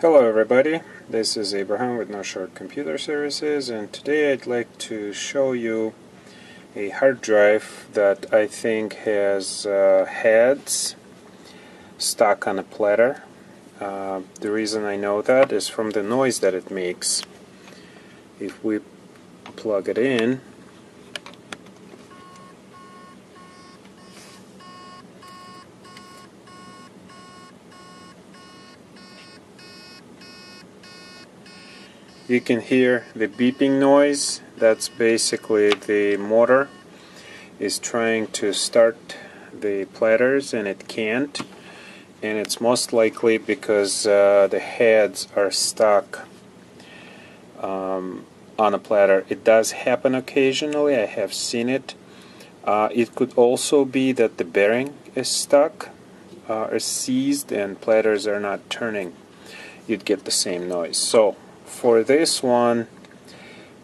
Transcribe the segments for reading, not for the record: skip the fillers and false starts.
Hello everybody, this is Abraham with NoShort Computer Services, and today I'd like to show you a hard drive that I think has heads stuck on a platter. The reason I know that is from the noise that it makes. If we plug it in, you can hear the beeping noise. That's basically the motor is trying to start the platters and it can't, and it's most likely because the heads are stuck on a platter. It does happen occasionally, I have seen it. It could also be that the bearing is stuck or seized and platters are not turning. You'd get the same noise. So for this one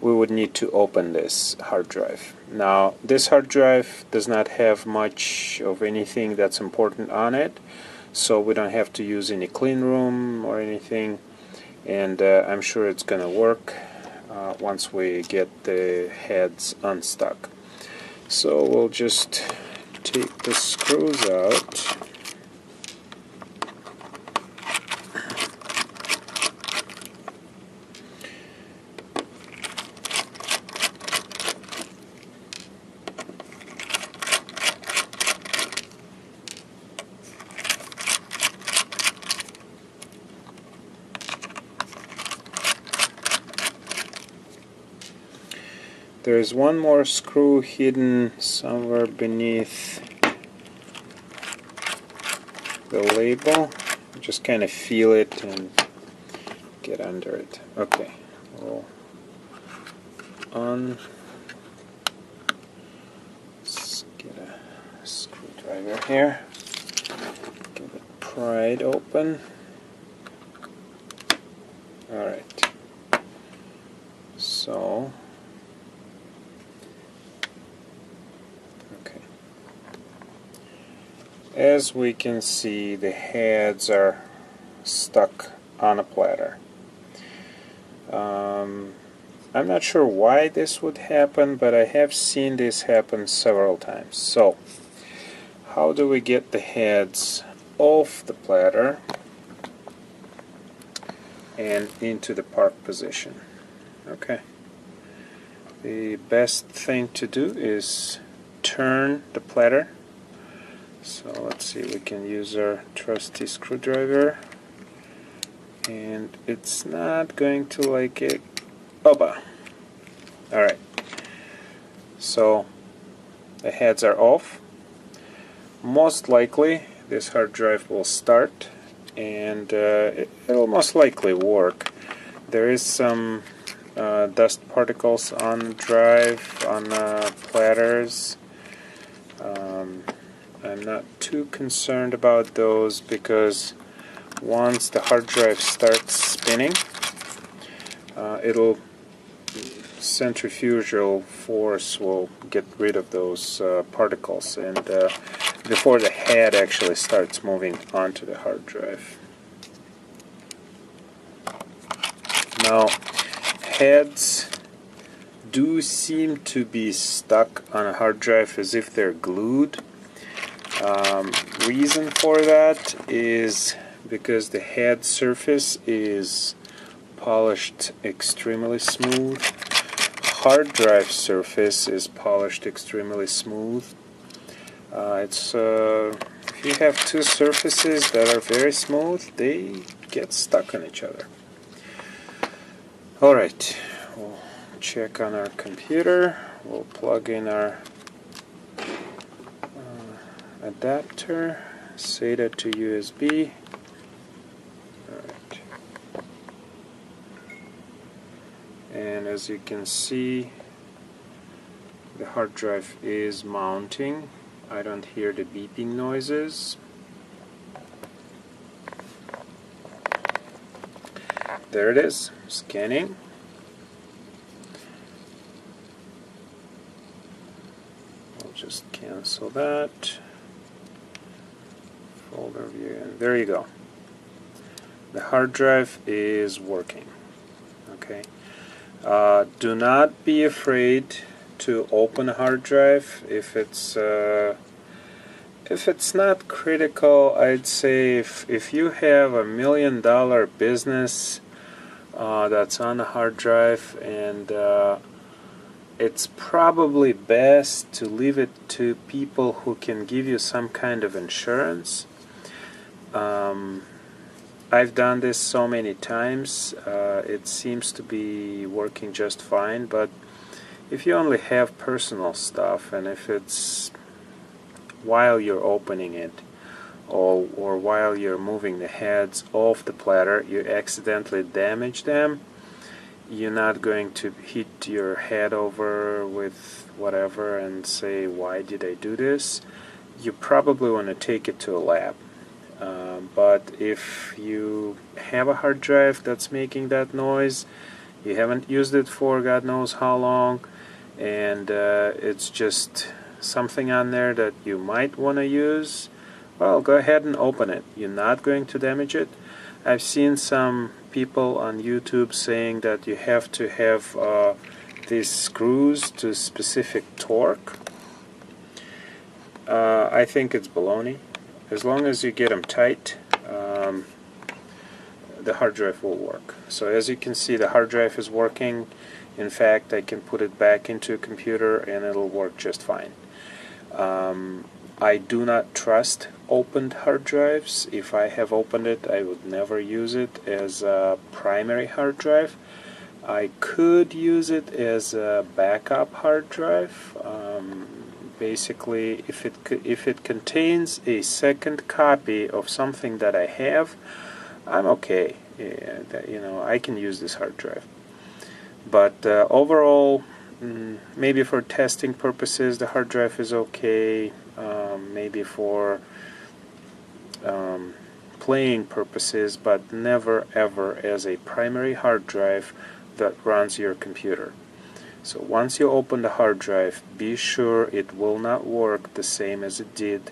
we would need to open this hard drive. Now this hard drive does not have much of anything that's important on it, so we don't have to use any clean room or anything, and I'm sure it's gonna work once we get the heads unstuck. So we'll just take the screws out. There's one more screw hidden somewhere beneath the label. Just kind of feel it and get under it. Okay, we'll let's get a screwdriver here. Get it pried open. Alright, so as we can see, the heads are stuck on a platter. I'm not sure why this would happen, but I have seen this happen several times. So, how do we get the heads off the platter and into the park position? Okay. The best thing to do is turn the platter. So let's see, we can use our trusty screwdriver, and it's not going to like it. Opa! Alright, so the heads are off. Most likely this hard drive will start, and it'll most likely work. There is some dust particles on the drive, on platters. I'm not too concerned about those because once the hard drive starts spinning, it'll centrifugal force will get rid of those particles, and before the head actually starts moving onto the hard drive. Now, heads do seem to be stuck on a hard drive as if they're glued. Reason for that is because the head surface is polished extremely smooth. Hard drive surface is polished extremely smooth. If you have two surfaces that are very smooth, they get stuck on each other. Alright, we'll check on our computer. We'll plug in our adapter, SATA to USB. Alright. And as you can see, the hard drive is mounting. I don't hear the beeping noises. There it is, scanning. I'll just cancel that. Folder view, and there you go. the hard drive is working. Okay. Do not be afraid to open a hard drive if it's not critical. I'd say if you have $1 million business that's on a hard drive, and it's probably best to leave it to people who can give you some kind of insurance. I've done this so many times. It seems to be working just fine, but if you only have personal stuff, and if it's while you're opening it or while you're moving the heads off the platter, you accidentally damage them, you're not going to hit your head over with whatever and say, why did I do this? You probably want to take it to a lab. But if you have a hard drive that's making that noise, you haven't used it for God knows how long, and it's just something on there that you might want to use, well, go ahead and open it. You're not going to damage it. I've seen some people on YouTube saying that you have to have these screws to specific torque. I think it's baloney. As long as you get them tight, the hard drive will work. So as you can see, the hard drive is working. In fact, I can put it back into a computer and it'll work just fine. I do not trust opened hard drives. If I have opened it, I would never use it as a primary hard drive. I could use it as a backup hard drive. Basically, if it contains a second copy of something that I have, I'm okay. I can use this hard drive. But overall, maybe for testing purposes, the hard drive is okay. Maybe for playing purposes, but never ever as a primary hard drive that runs your computer. So once you open the hard drive, be sure it will not work the same as it did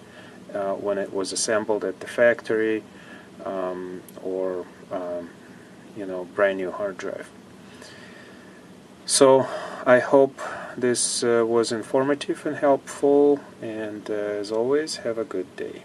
when it was assembled at the factory, or brand new hard drive. So I hope this was informative and helpful, and as always, have a good day.